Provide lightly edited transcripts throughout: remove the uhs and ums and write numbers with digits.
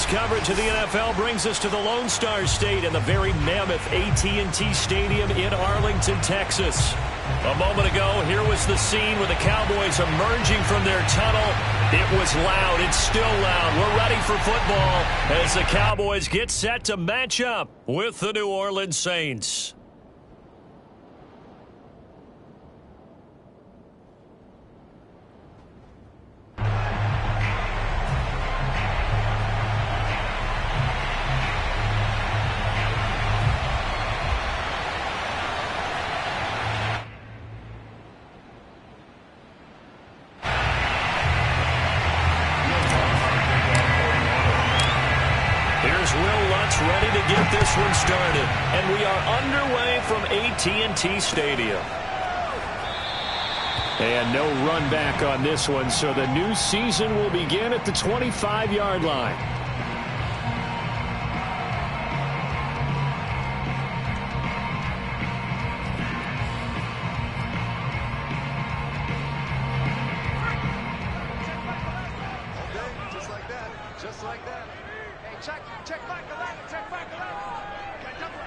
Sports coverage of the NFL brings us to the Lone Star State and the very mammoth AT&T Stadium in Arlington, Texas. A moment ago, here was the scene with the Cowboys emerging from their tunnel. It was loud. It's still loud. We're ready for football as the Cowboys get set to match up with the New Orleans Saints. Ready to get this one started, and we are underway from AT&T Stadium. And no run back on this one, so the new season will begin at the 25-yard line. Just like that. Hey, check back the ladder, check back the ladder. Okay, double,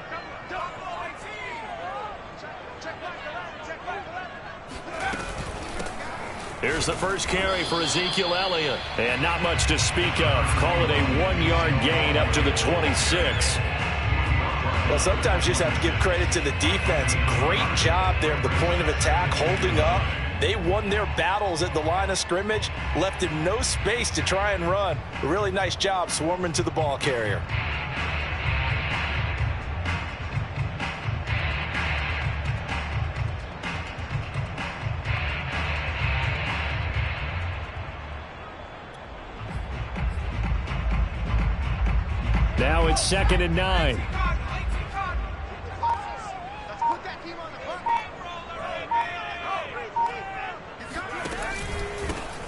check back the ladder, check back the ladder. Here's the first carry for Ezekiel Elliott. And not much to speak of. Call it a 1-yard gain up to the 26. Well, sometimes you just have to give credit to the defense. Great job there at the point of attack, holding up. They won their battles at the line of scrimmage, left him no space to try and run. A really nice job swarming to the ball carrier. Now it's 2nd and 9.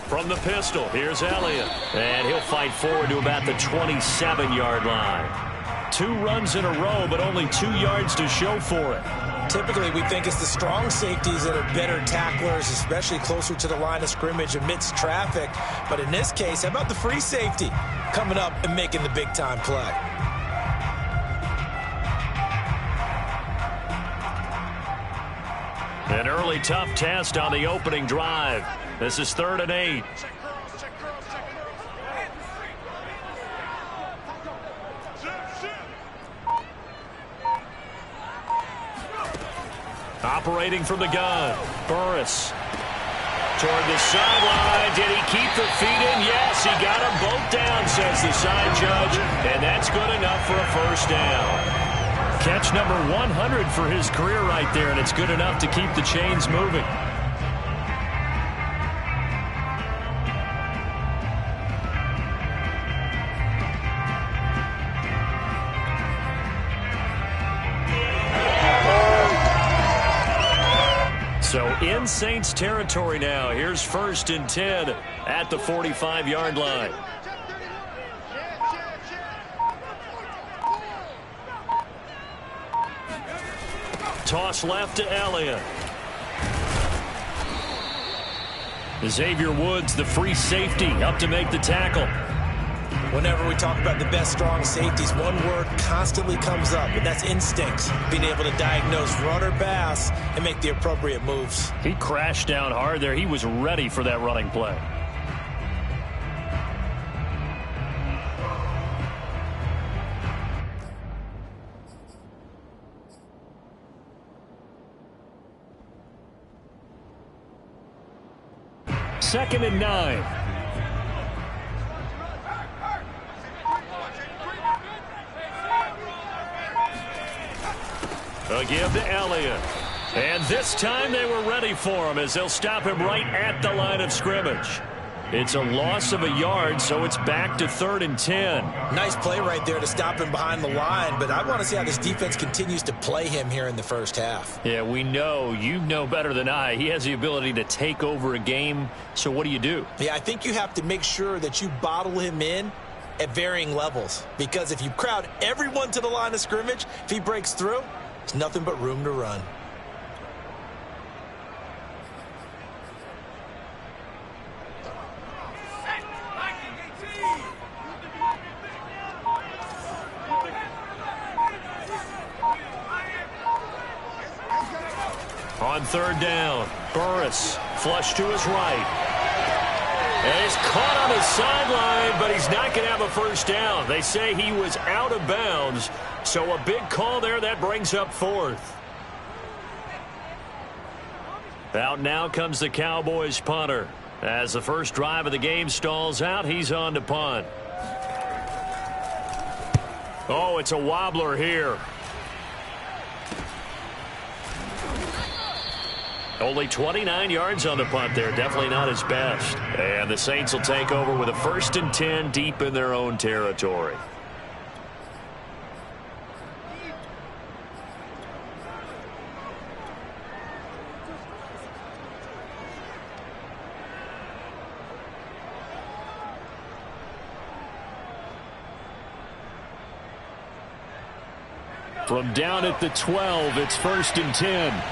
From the pistol, here's Elliott. And he'll fight forward to about the 27-yard line. 2 runs in a row, but only 2 yards to show for it. Typically, we think it's the strong safeties that are better tacklers, especially closer to the line of scrimmage amidst traffic. But in this case, how about the free safety coming up and making the big-time play? An early tough test on the opening drive. This is 3rd and 8. Operating from the gun, Burris. Toward the sideline. Did he keep the feet in? Yes, he got them both down, says the side judge. And that's good enough for a first down. Catch number 100 for his career right there, and it's good enough to keep the chains moving. So in Saints territory now. Here's 1st and 10 at the 45-yard line. Toss left to Elliott. Xavier Woods, the free safety, up to make the tackle. Whenever we talk about the best strong safeties, one word constantly comes up, and that's instincts. Being able to diagnose run or pass and make the appropriate moves. He crashed down hard there. He was ready for that running play. Second and 9. A give to Elliott. And this time they were ready for him as they'll stop him right at the line of scrimmage. It's a loss of a yard, so it's back to 3rd and 10. Nice play right there to stop him behind the line, but I want to see how this defense continues to play him here in the first half. Yeah, we know. You know better than I. He has the ability to take over a game, so what do you do? Yeah, I think you have to make sure that you bottle him in at varying levels, because if you crowd everyone to the line of scrimmage, if he breaks through, there's nothing but room to run. On third down, Burris flush to his right. And he's caught on his sideline, but he's not going to have a first down. They say he was out of bounds, so a big call there. That brings up fourth. Out now comes the Cowboys punter. As the first drive of the game stalls out, he's on to punt. Oh, it's a wobbler here. Only 29 yards on the punt there. Definitely not his best. And the Saints will take over with a 1st and 10 deep in their own territory. From down at the 12, it's 1st and 10.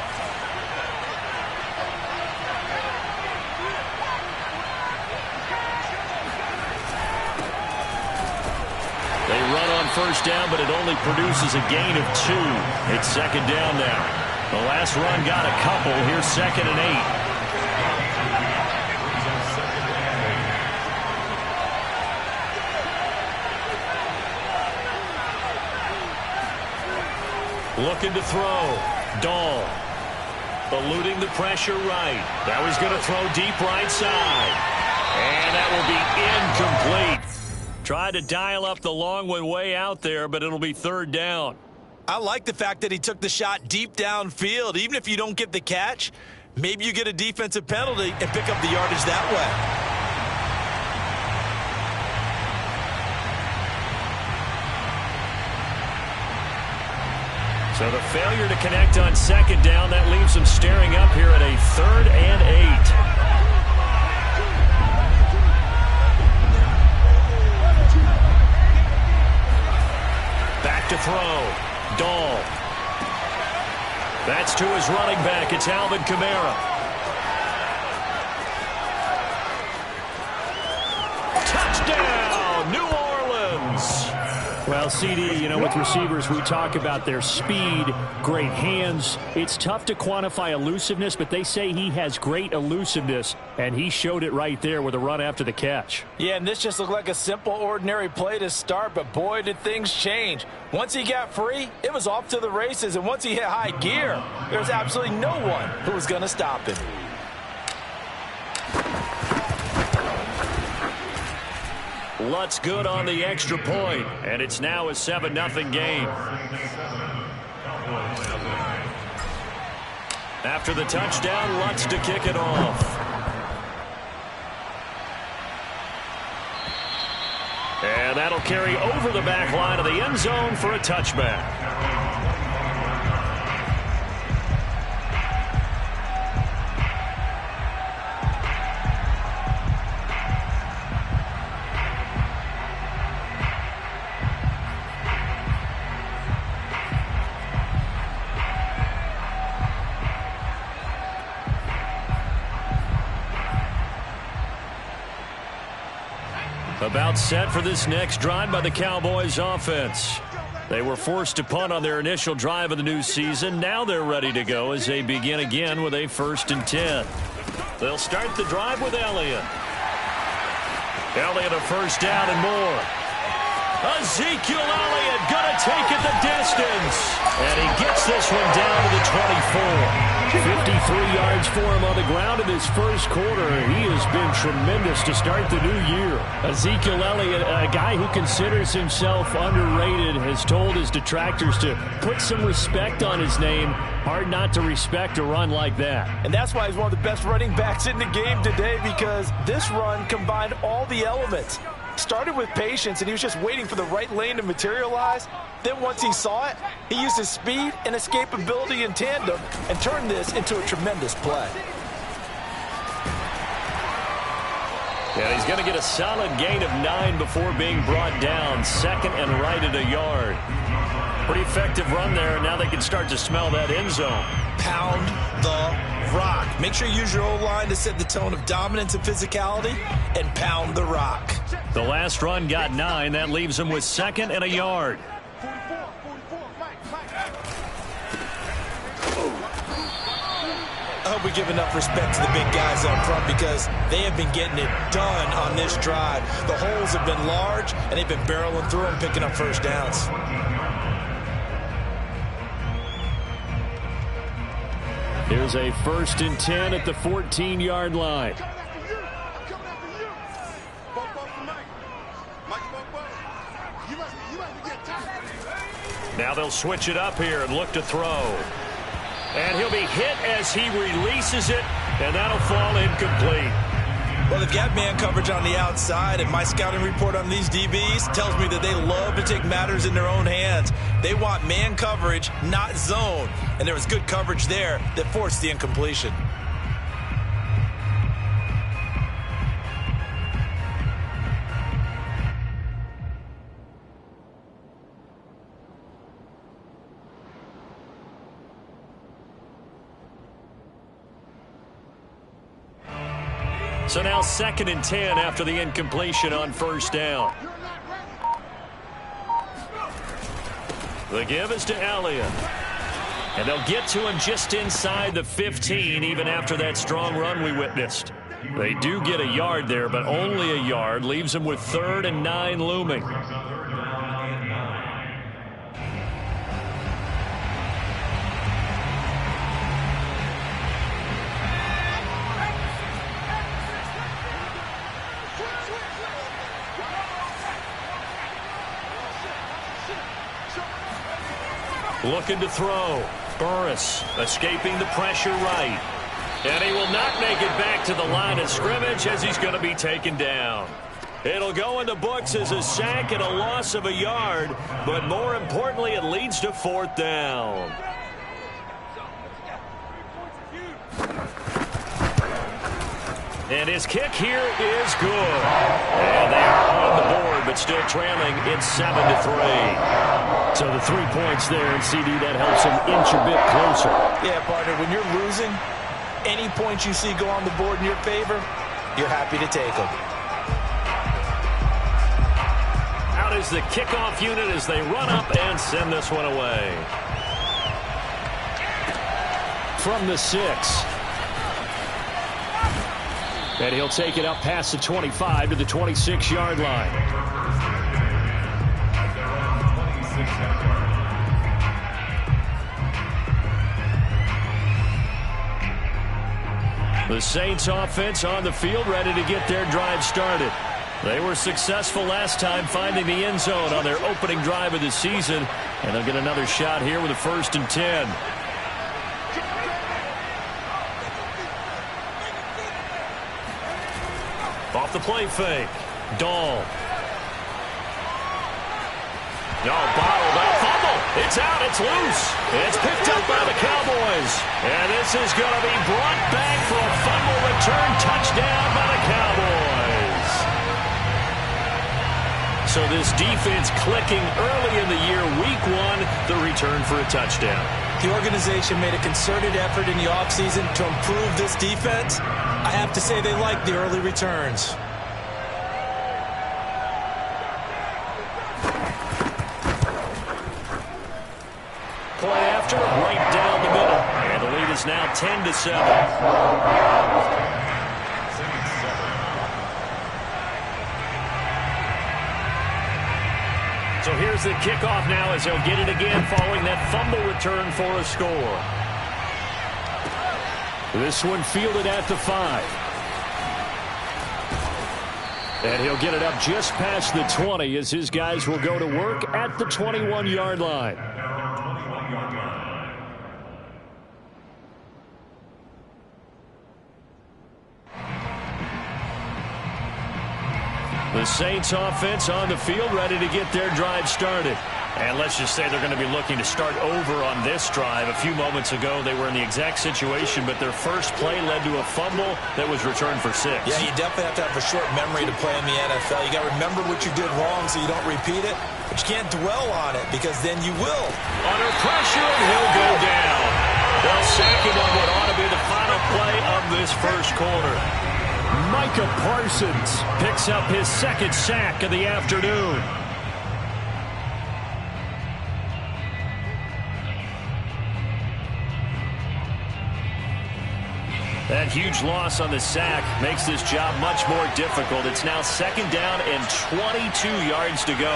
They run on first down, but it only produces a gain of 2. It's 2nd down now. The last run got a couple. Here's 2nd and 8. Looking to throw. Dahl. Eluding the pressure right. Now he's going to throw deep right side. And that will be incomplete. Tried to dial up the long one way out there, but it'll be 3rd down. I like the fact that he took the shot deep downfield. Even if you don't get the catch, maybe you get a defensive penalty and pick up the yardage that way. So the failure to connect on 2nd down, that leaves them staring up here at a 3rd and 8. Back to throw. Dahl. That's to his running back. It's Alvin Kamara. Touchdown, New Orleans. Well, CD, you know, with receivers, we talk about their speed, great hands. It's tough to quantify elusiveness, but they say he has great elusiveness, and he showed it right there with a run after the catch. Yeah, and this just looked like a simple, ordinary play to start, but boy, did things change. Once he got free, it was off to the races, and once he hit high gear, there's absolutely no one who was going to stop him. Lutz good on the extra point, and it's now a 7-0 game. After the touchdown, Lutz to kick it off. And that'll carry over the back line of the end zone for a touchback. About set for this next drive by the Cowboys offense. They were forced to punt on their initial drive of the new season. Now they're ready to go as they begin again with a 1st and 10. They'll start the drive with Elliott. Elliott a first down and more. Ezekiel Elliott gonna take it the distance. And he gets this one down to the 24. 53 yards for him on the ground in his first quarter. He has been tremendous to start the new year. Ezekiel Elliott, a guy who considers himself underrated, has told his detractors to put some respect on his name. Hard not to respect a run like that. And that's why he's one of the best running backs in the game today, because this run combined all the elements. Started with patience, and he was just waiting for the right lane to materialize. Then once he saw it, he used his speed and escapability in tandem and turned this into a tremendous play. Yeah, he's going to get a solid gain of 9 before being brought down. 2nd and right at a yard. Pretty effective run there, and now they can start to smell that end zone. Pound the rock. Make sure you use your O-line to set the tone of dominance and physicality, and pound the rock. The last run got 9. That leaves him with 2nd and a yard. hope we give enough respect to the big guys up front because they have been getting it done on this drive. The holes have been large, and they've been barreling through them, picking up first downs. Here's a 1st and 10 at the 14-yard line. Now they'll switch it up here and look to throw. And he'll be hit as he releases it, and that'll fall incomplete. Well, they've got man coverage on the outside, and my scouting report on these DBs tells me that they love to take matters in their own hands. They want man coverage, not zone. And there was good coverage there that forced the incompletion. So now 2nd and 10 after the incompletion on 1st down. The give is to Elliott. And they'll get to him just inside the 15 even after that strong run we witnessed. They do get a yard there, but only a yard. Leaves them with 3rd and 9 looming. Looking to throw. Burris escaping the pressure right. And he will not make it back to the line of scrimmage as he's going to be taken down. It'll go in the books as a sack and a loss of a yard, but more importantly, it leads to 4th down. And his kick here is good. And they are on the board, but still trailing. It's 7-3. So the 3 points there, and CD, that helps him inch a bit closer. Yeah, partner, when you're losing, any points you see go on the board in your favor, you're happy to take them. Out is the kickoff unit as they run up and send this one away. From the 6. And he'll take it up past the 25 to the 26-yard line. The Saints offense on the field, ready to get their drive started. They were successful last time finding the end zone on their opening drive of the season, and they'll get another shot here with a 1st and 10. Off the play fake. Dahl. No, bottled up. Fumble. It's out. It's loose. It's picked up by the Cowboys. And this is going to be brought back for a fumble return touchdown by the Cowboys. So this defense clicking early in the year, week 1, the return for a touchdown. The organization made a concerted effort in the offseason to improve this defense. I have to say they like the early returns. Play after, right down the middle. And the lead is now 10-7. So here's the kickoff now as they'll get it again following that fumble return for a score. This one fielded at the 5. And he'll get it up just past the 20 as his guys will go to work at the 21-yard line. The Saints offense on the field ready to get their drive started. And let's just say they're going to be looking to start over on this drive. A few moments ago, they were in the exact situation, but their first play led to a fumble that was returned for 6. Yeah, you definitely have to have a short memory to play in the NFL. You got to remember what you did wrong so you don't repeat it, but you can't dwell on it because then you will. Under pressure, and he'll go down. They'll sack him on what ought to be the final play of this first quarter. Micah Parsons picks up his second sack of the afternoon. That huge loss on the sack makes this job much more difficult. It's now 2nd down and 22 yards to go.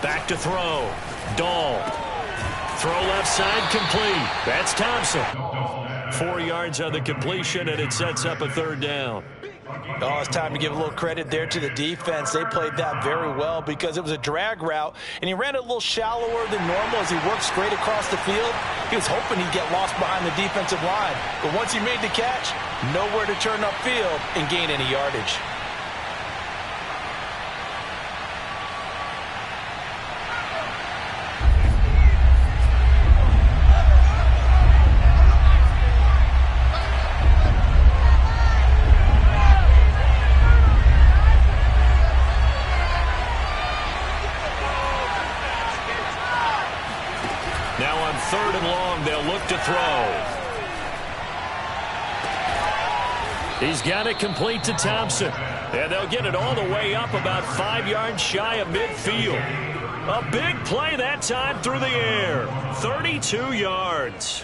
Back to throw. Dahl. Throw left side, complete. That's Thompson. 4 yards on the completion, and it sets up a 3rd down. Oh, it's time to give a little credit there to the defense. They played that very well because it was a drag route, and he ran it a little shallower than normal as he worked straight across the field. He was hoping he'd get lost behind the defensive line, but once he made the catch, nowhere to turn upfield and gain any yardage. Now on 3rd and long, they'll look to throw. He's got it complete to Thompson. And they'll get it all the way up about 5 yards shy of midfield. A big play that time through the air. 32 yards.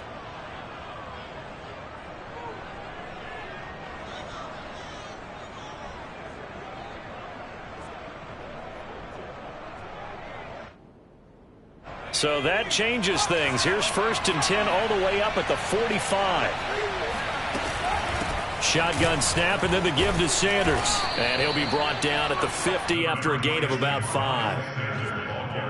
So that changes things. Here's 1st and 10 all the way up at the 45. Shotgun snap and then the give to Sanders. And he'll be brought down at the 50 after a gain of about 5.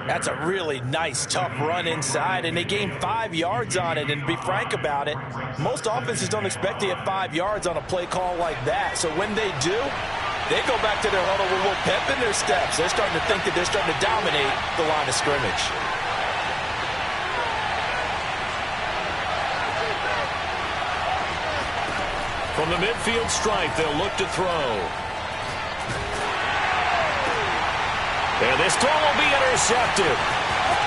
That's a really nice, tough run inside, and they gained 5 yards on it. And to be frank about it, most offenses don't expect to get 5 yards on a play call like that. So when they do, they go back to their huddle with a little pep in their steps. They're starting to think that they're starting to dominate the line of scrimmage. From the midfield stripe, they'll look to throw. And this throw will be intercepted.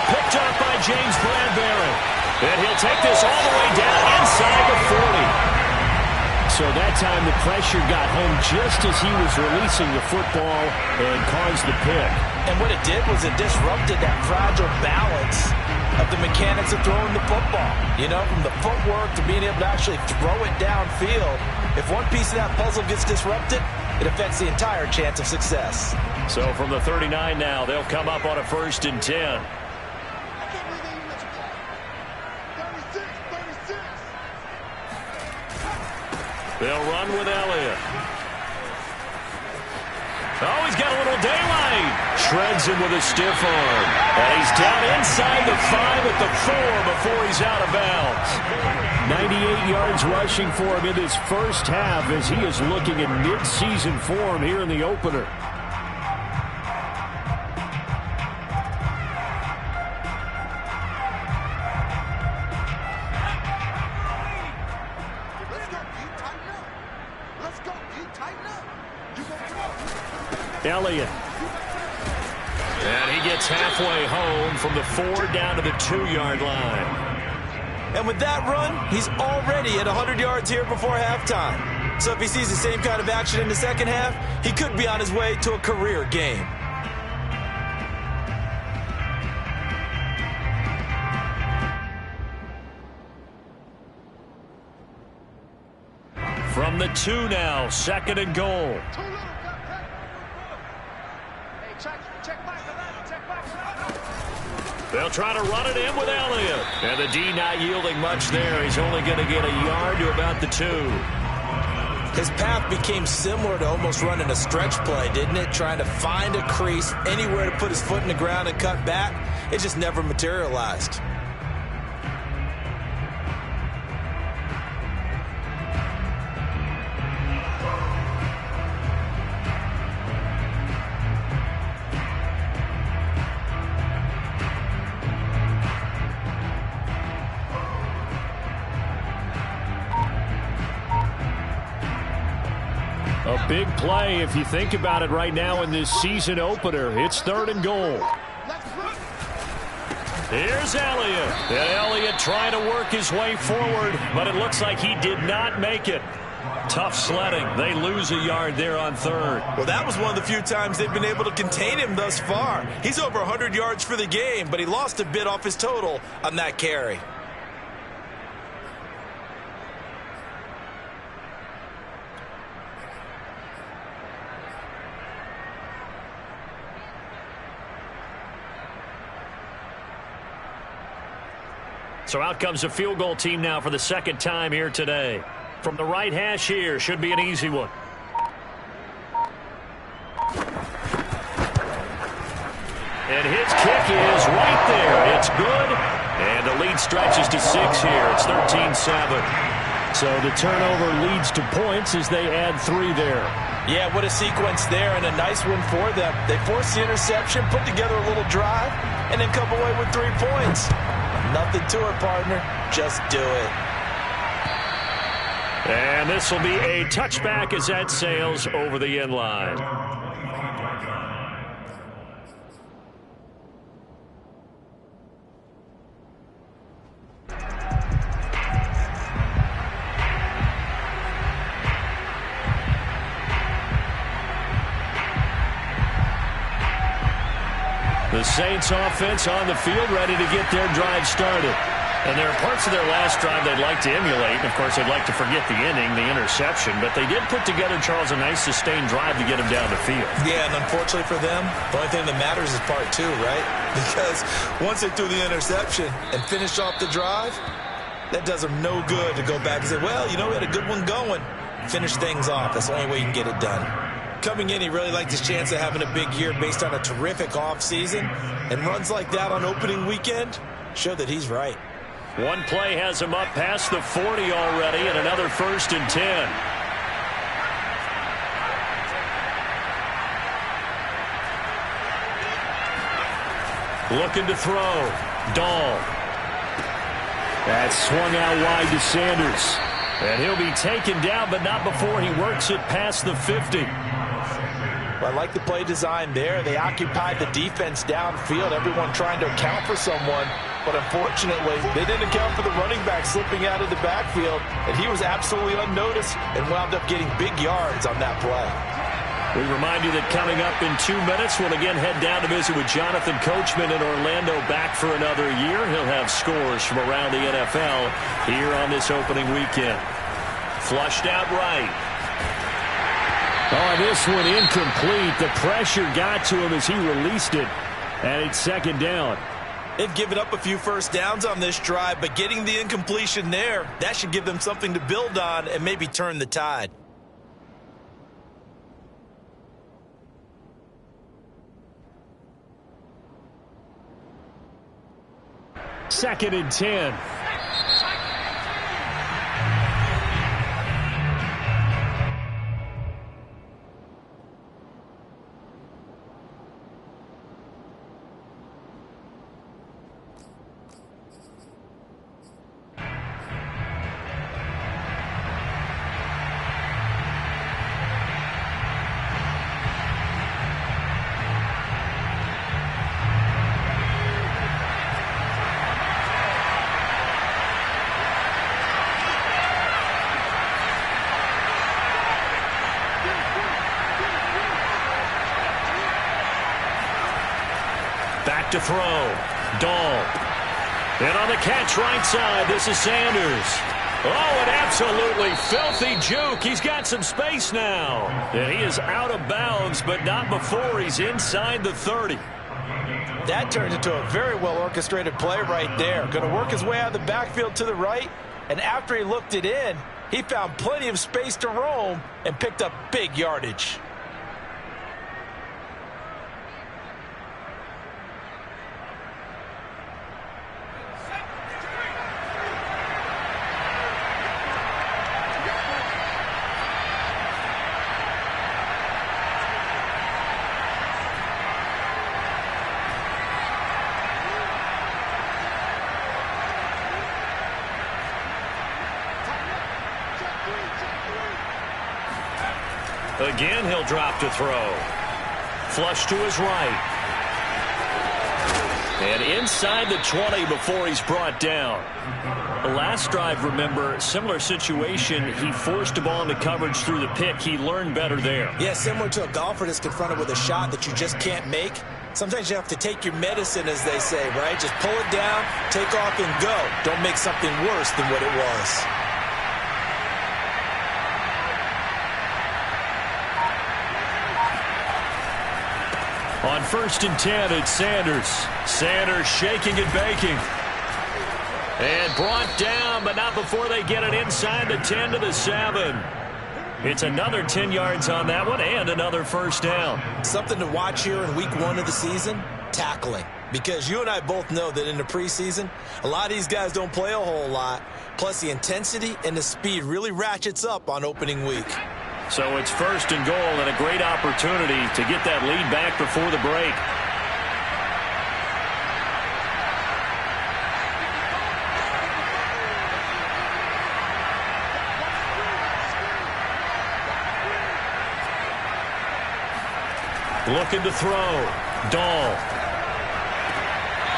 Picked up by James Bradbury. And he'll take this all the way down inside the 40. So that time the pressure got home just as he was releasing the football and caused the pick. And what it did was it disrupted that fragile balance of the mechanics of throwing the football. You know, from the footwork to being able to actually throw it downfield. If one piece of that puzzle gets disrupted, it affects the entire chance of success. So from the 39 now, they'll come up on a 1st and 10. They'll run with Elliott. Oh, he's got a little daylight. Shreds him with a stiff arm. And he's down inside the 5 at the 4 before he's out of bounds. 98 yards rushing for him in this first half as he is looking in mid-season form here in the opener. Elliott. And he gets halfway home from the 4 down to the 2-yard line. And with that run, he's already at 100 yards here before halftime. So if he sees the same kind of action in the second half, he could be on his way to a career game. From the 2 now, 2nd and goal. They'll try to run it in with Elliott. And the D not yielding much there. He's only going to get a yard to about the 2. His path became similar to almost running a stretch play, didn't it? Trying to find a crease, anywhere to put his foot in the ground and cut back. It just never materialized. A big play if you think about it right now in this season opener. It's 3rd and goal. Here's Elliott. And Elliott trying to work his way forward, but it looks like he did not make it. Tough sledding. They lose a yard there on third. Well, that was one of the few times they've been able to contain him thus far. He's over 100 yards for the game, but he lost a bit off his total on that carry. So out comes a field goal team now for the second time here today. From the right hash here, should be an easy one. And his kick is right there. It's good. And the lead stretches to 6 here. It's 13-7. So the turnover leads to points as they add 3 there. Yeah, what a sequence there, and a nice one for them. They forced the interception, put together a little drive, and then come away with 3 points. Nothing to it, partner. Just do it. And this will be a touchback as that sails over the end line. The Saints offense on the field ready to get their drive started. And there are parts of their last drive they'd like to emulate. Of course, they'd like to forget the inning, the interception. But they did put together, Charles, a nice sustained drive to get them down the field. Yeah, and unfortunately for them, the only thing that matters is part 2, right? Because once they threw the interception and finished off the drive, that does them no good to go back and say, well, you know, we had a good one going. Finish things off. That's the only way you can get it done. Coming in, he really liked his chance of having a big year based on a terrific offseason. And runs like that on opening weekend show that he's right. One play has him up past the 40 already, and another 1st and 10. Looking to throw. Dahl. That's swung out wide to Sanders. And he'll be taken down, but not before he works it past the 50. I like the play design there. They occupied the defense downfield, everyone trying to account for someone. But unfortunately, they didn't account for the running back slipping out of the backfield. And he was absolutely unnoticed and wound up getting big yards on that play. We remind you that coming up in 2 minutes, we'll again head down to visit with Jonathan Coachman in Orlando, back for another year. He'll have scores from around the NFL here on this opening weekend. Flushed out right. Oh, this one incomplete. The pressure got to him as he released it. And it's 2nd down. They've given up a few first downs on this drive, but getting the incompletion there, that should give them something to build on and maybe turn the tide. Second and 10. Back to throw. Dahl. And on the catch right side, this is Sanders. Oh, an absolutely filthy juke. He's got some space now. And he is out of bounds, but not before he's inside the 30. That turned into a very well-orchestrated play right there. Going to work his way out of the backfield to the right. And after he looked it in, he found plenty of space to roam and picked up big yardage. Again, he'll drop to throw. Flush to his right. And inside the 20 before he's brought down. The last drive, remember, similar situation. He forced a ball into coverage through the pick. He learned better there. Yeah, similar to a golfer that's confronted with a shot that you just can't make. Sometimes you have to take your medicine, as they say, right? Just pull it down, take off, and go. Don't make something worse than what it was. On 1st and 10, it's Sanders. Sanders shaking and baking. And brought down, but not before they get it inside the 10 to the 7. It's another 10 yards on that one and another first down. Something to watch here in week 1 of the season, tackling. Because you and I both know that in the preseason, a lot of these guys don't play a whole lot. Plus, the intensity and the speed really ratchets up on opening week. So it's 1st and goal and a great opportunity to get that lead back before the break. Looking to throw. Dahl.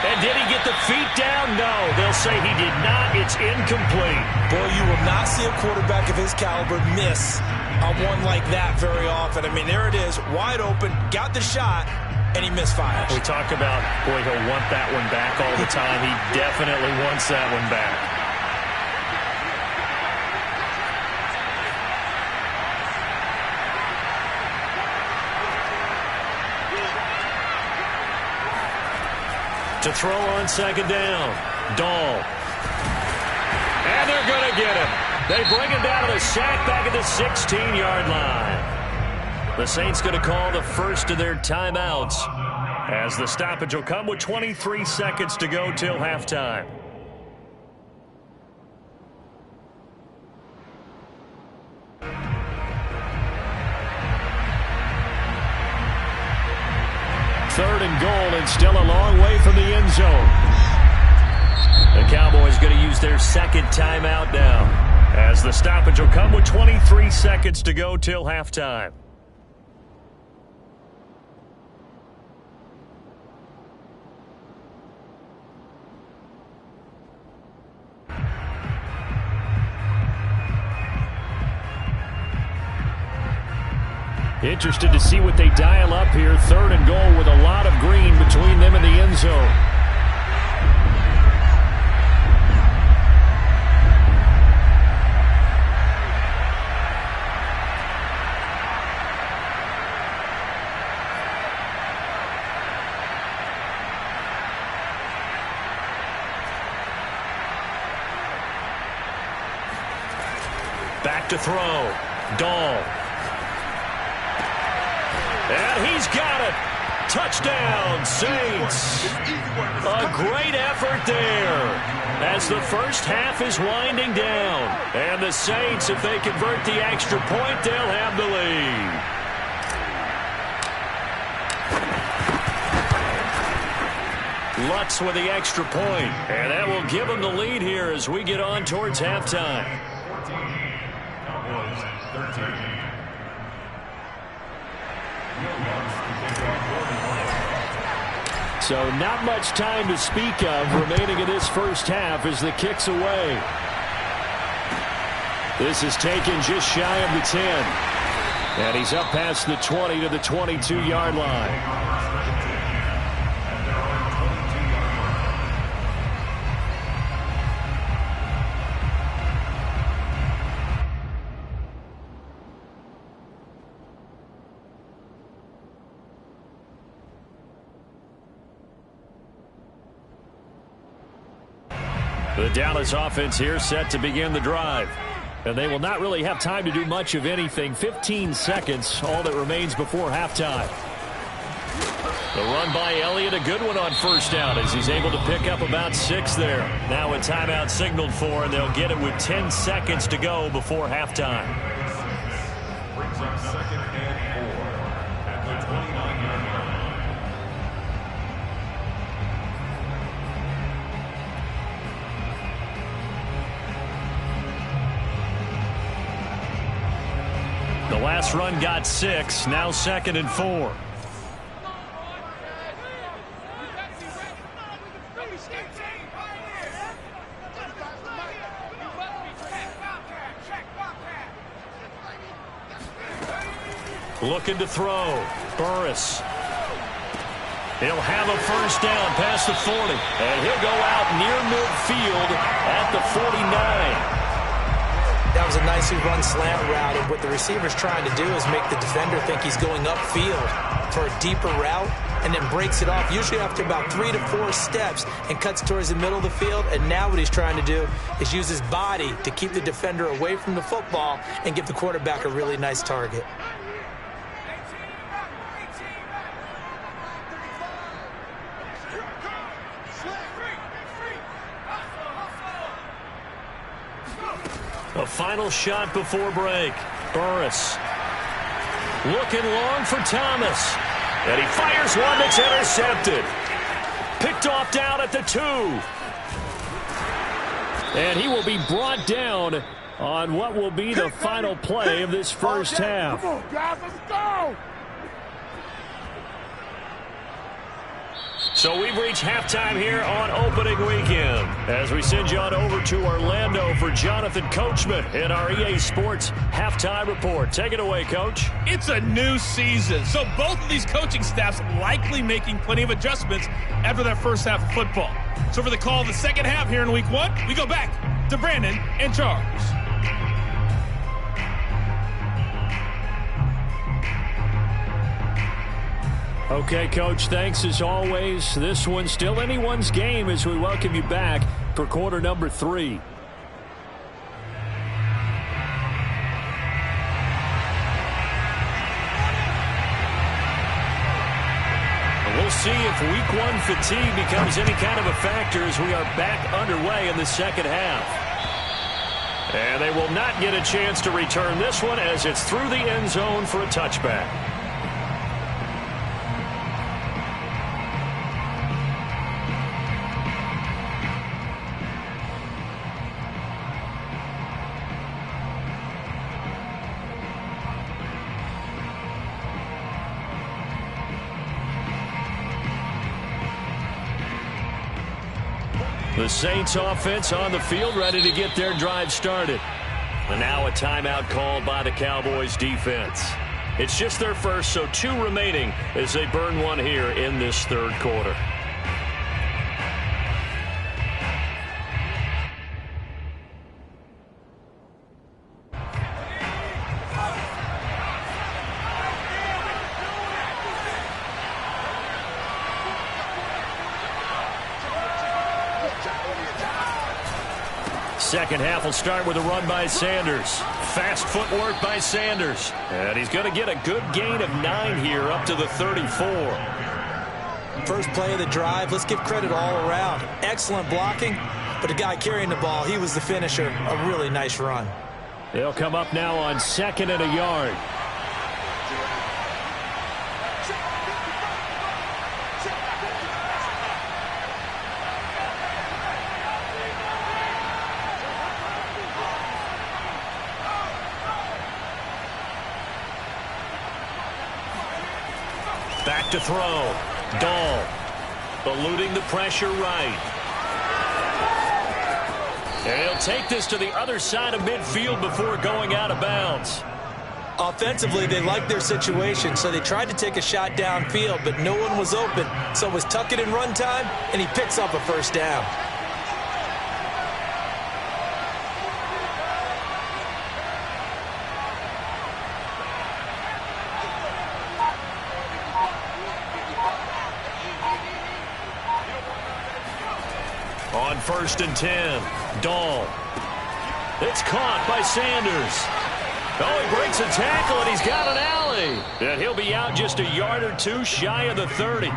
And did he get the feet down? No, they'll say he did not. It's incomplete. Boy, you will not see a quarterback of his caliber miss on one like that very often. I mean, there it is, wide open, got the shot, and he misfires. We talk about, boy, he'll want that one back all the time. He definitely wants that one back. To throw on 2nd down. Dahl. And they're going to get him. They bring him down to the sack back at the 16-yard line. The Saints going to call the first of their timeouts as the stoppage will come with 23 seconds to go till halftime. Third and goal and still a long way from the end zone. The Cowboys going to use their 2nd timeout now as the stoppage will come with 23 seconds to go till halftime. Interested to see what they dial up here. 3rd and goal with a lot of green between them and the end zone. Back to throw. Dahl. And he's got it. Touchdown, Saints. A great effort there as the first half is winding down. And the Saints, if they convert the extra point, they'll have the lead. Lutz with the extra point. And that will give them the lead here as we get on towards halftime. Cowboys 13. So not much time to speak of remaining in this first half as the kick's away. This is taken just shy of the 10. And he's up past the 20 to the 22-yard line. The Dallas offense here set to begin the drive. And they will not really have time to do much of anything. 15 seconds, all that remains before halftime. The run by Elliott, a good one on first down as he's able to pick up about 6 there. Now a timeout signaled for, and they'll get it with 10 seconds to go before halftime. Brings up 2nd and 4 at the 29-yard line. The last run got 6, now 2nd and 4. Looking to throw. Burris. He'll have a first down past the 40. And he'll go out near midfield at the 49. That was a nicely run slant route, and what the receiver's trying to do is make the defender think he's going upfield for a deeper route, and then breaks it off, usually after about 3 to 4 steps, and cuts towards the middle of the field. And now what he's trying to do is use his body to keep the defender away from the football and give the quarterback a really nice target. A final shot before break. Burris looking long for Thomas. And he fires one that's intercepted. Picked off down at the 2. And he will be brought down on what will be the final play of this first half. Come on, guys, let's go! So we've reached halftime here on opening weekend as we send you on over to Orlando for Jonathan Coachman in our EA Sports Halftime Report. Take it away, Coach. It's a new season, so both of these coaching staffs likely making plenty of adjustments after that first half of football. So for the call of the second half here in Week 1, we go back to Brandon and Charles. Okay, Coach, thanks as always. This one's still anyone's game as we welcome you back for quarter number 3. We'll see if Week 1 fatigue becomes any kind of a factor as we are back underway in the second half. And they will not get a chance to return this one as it's through the end zone for a touchback. The Saints offense on the field, ready to get their drive started. And now a timeout called by the Cowboys defense. It's just their first, so 2 remaining as they burn one here in this third quarter. Second half will start with a run by Sanders. Fast footwork by Sanders. And he's going to get a good gain of 9 here up to the 34. First play of the drive, let's give credit all around. Excellent blocking, but the guy carrying the ball, he was the finisher. A really nice run. They'll come up now on 2nd and a yard. Back to throw. Dahl eluding the pressure right. And he'll take this to the other side of midfield before going out of bounds. Offensively, they liked their situation, so they tried to take a shot downfield, but no one was open. So it was tuck it in run time, and he picks up a first down. On 1st and 10, Dahl. It's caught by Sanders. Oh, he breaks a tackle, and he's got an alley. And he'll be out just a yard or 2 shy of the 30.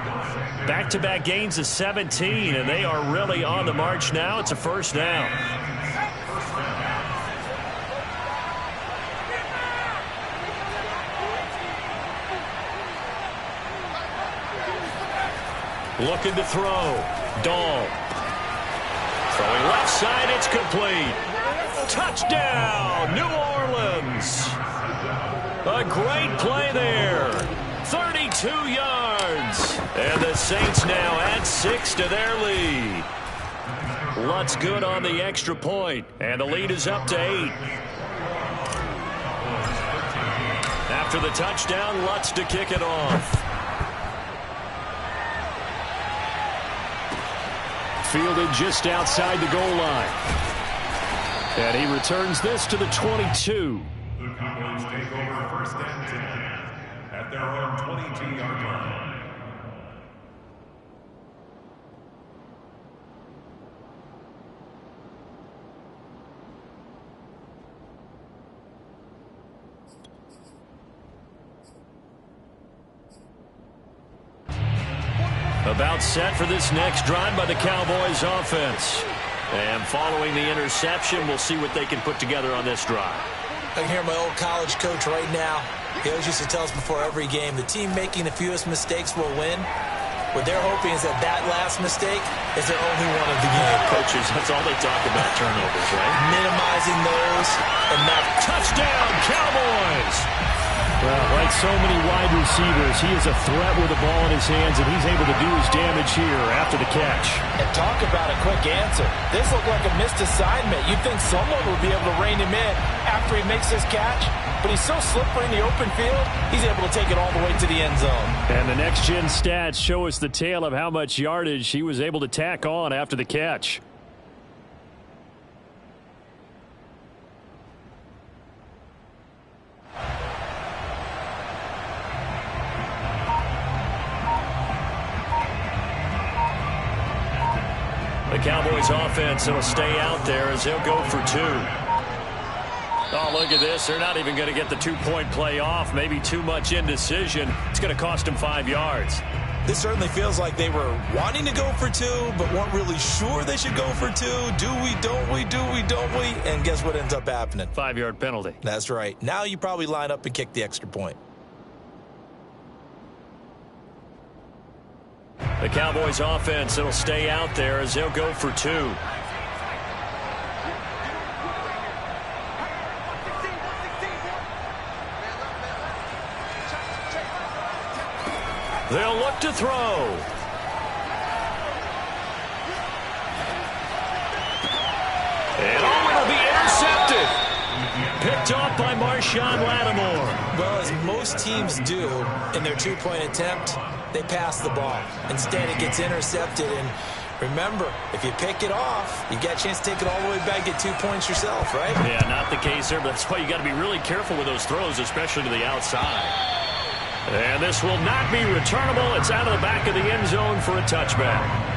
Back-to-back gains of 17, and they are really on the march now. It's a first down. Looking to throw. Dahl. Throwing left side, it's complete. Touchdown, New Orleans. A great play there. 32 yards. And the Saints now add 6 to their lead. Lutz good on the extra point, and the lead is up to 8. After the touchdown, Lutz to kick it off. Fielded just outside the goal line. And he returns this to the 22. The Cowboys take over first and 10 at their own 22-yard line. About set for this next drive by the Cowboys offense. And following the interception, we'll see what they can put together on this drive. I can hear my old college coach right now. He always used to tell us before every game, the team making the fewest mistakes will win. What they're hoping is that that last mistake is their only one of the game. Coaches, that's all they talk about, turnovers, right? Minimizing those and not... Touchdown, Cowboys! Well, like so many wide receivers, he is a threat with the ball in his hands, and he's able to do his damage here after the catch. And talk about a quick answer. This looked like a missed assignment. You'd think someone would be able to rein him in after he makes this catch, but he's so slippery in the open field, he's able to take it all the way to the end zone. And the next-gen stats show us the tale of how much yardage he was able to tack on after the catch. The Cowboys offense will stay out there as they'll go for 2. Oh, look at this. They're not even going to get the 2-point play off. Maybe too much indecision. It's going to cost them 5 yards. This certainly feels like they were wanting to go for 2, but weren't really sure they should go for 2. Do we, don't we, do we, don't we? And guess what ends up happening? 5-yard penalty. That's right. Now you probably line up and kick the extra point. The Cowboys offense, it'll stay out there as they'll go for 2. They'll look to throw. And it'll be intercepted. Picked off by Marshawn Lattimore. Well, as most teams do in their 2-point attempt, they pass the ball. Instead, it gets intercepted. And remember, if you pick it off, you get a chance to take it all the way back, get 2 points yourself, right? Yeah, not the case there, but that's why you got to be really careful with those throws, especially to the outside. And this will not be returnable. It's out of the back of the end zone for a touchback.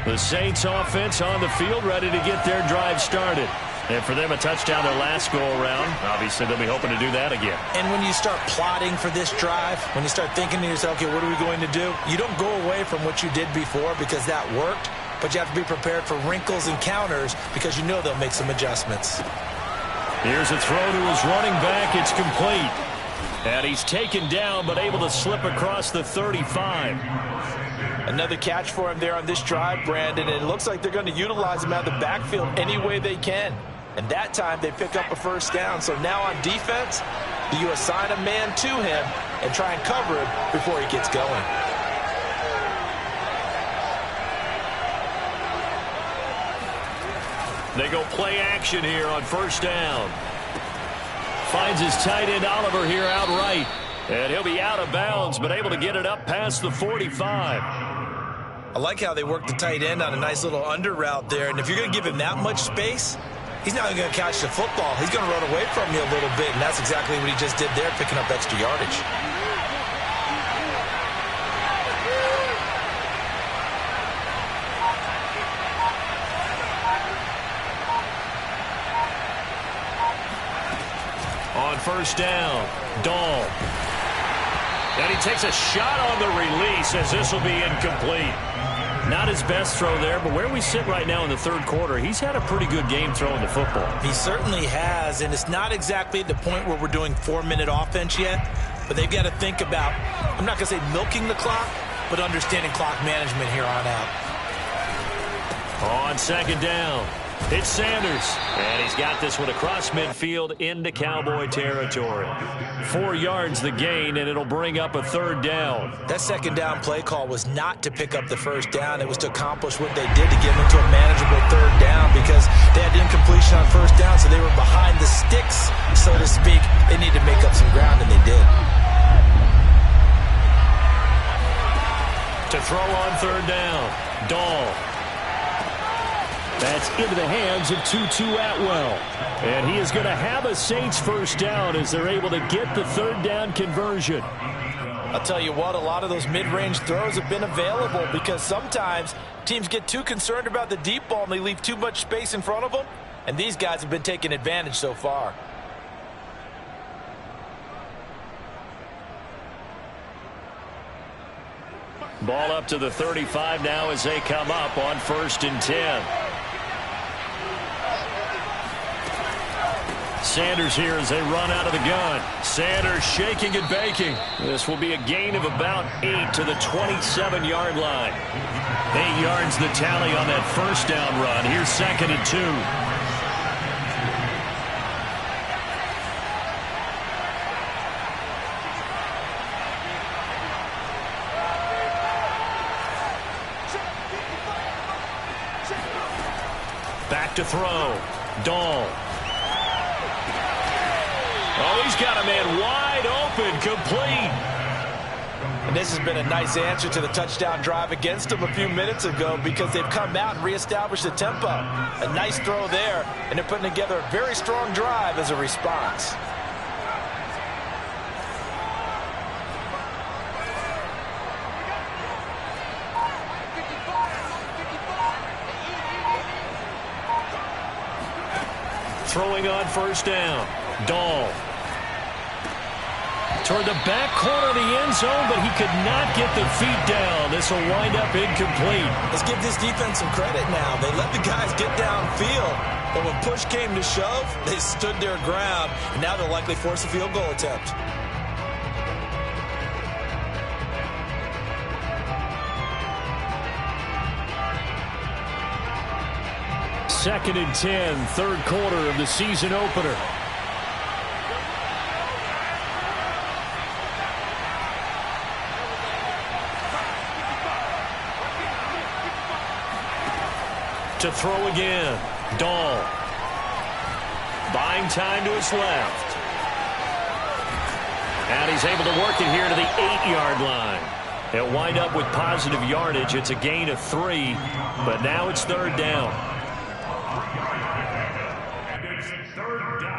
The Saints offense on the field, ready to get their drive started. And for them, a touchdown their last go-around. Obviously, they'll be hoping to do that again. And when you start plotting for this drive, when you start thinking to yourself, okay, what are we going to do? You don't go away from what you did before because that worked, but you have to be prepared for wrinkles and counters because you know they'll make some adjustments. Here's a throw to his running back. It's complete. And he's taken down, but able to slip across the 35. Another catch for him there on this drive, Brandon. And it looks like they're going to utilize him out of the backfield any way they can. And that time they pick up a first down. So now on defense, do you assign a man to him and try and cover him before he gets going? They go play action here on first down. Finds his tight end Oliver here outright. And he'll be out of bounds, but able to get it up past the 45. I like how they work the tight end on a nice little under route there. And if you're going to give him that much space, he's not going to catch the football. He's going to run away from you a little bit, and that's exactly what he just did there, picking up extra yardage. On first down, Dahl. And he takes a shot on the release as this will be incomplete. Not his best throw there, but where we sit right now in the third quarter, he's had a pretty good game throwing the football. He certainly has, and it's not exactly at the point where we're doing 4-minute offense yet, but they've got to think about, I'm not going to say milking the clock, but understanding clock management here on out. On second down, it's Sanders. And he's got this one across midfield into Cowboy territory. 4 yards the gain, and it'll bring up a third down. That second down play call was not to pick up the first down. It was to accomplish what they did to get into a manageable third down because they had incompletion on first down, so they were behind the sticks, so to speak. They needed to make up some ground, and they did. To throw on third down, Dahl. That's into the hands of Tutu Atwell. And he is going to have a Saints first down as they're able to get the third down conversion. I'll tell you what, a lot of those mid-range throws have been available because sometimes teams get too concerned about the deep ball and they leave too much space in front of them. And these guys have been taking advantage so far. Ball up to the 35 now as they come up on 1st and 10. Sanders here as they run out of the gun. Sanders shaking and baking. This will be a gain of about 8 to the 27-yard line. 8 yards the tally on that first down run. Here's 2nd and 2. Back to throw. Dahl. Oh, he's got a man wide open, complete. And this has been a nice answer to the touchdown drive against them a few minutes ago because they've come out and reestablished the tempo. A nice throw there, and they're putting together a very strong drive as a response. Throwing on first down. Dahl. Toward the back corner of the end zone, but he could not get the feet down. This will wind up incomplete. Let's give this defense some credit now. They let the guys get downfield, but when push came to shove, they stood their ground, and now they'll likely force a field goal attempt. Second and 10, third quarter of the season opener. To throw again. Dahl. Buying time to his left. And he's able to work it here to the 8-yard line. They'll wind up with positive yardage. It's a gain of 3, but now it's third down. And it's third down.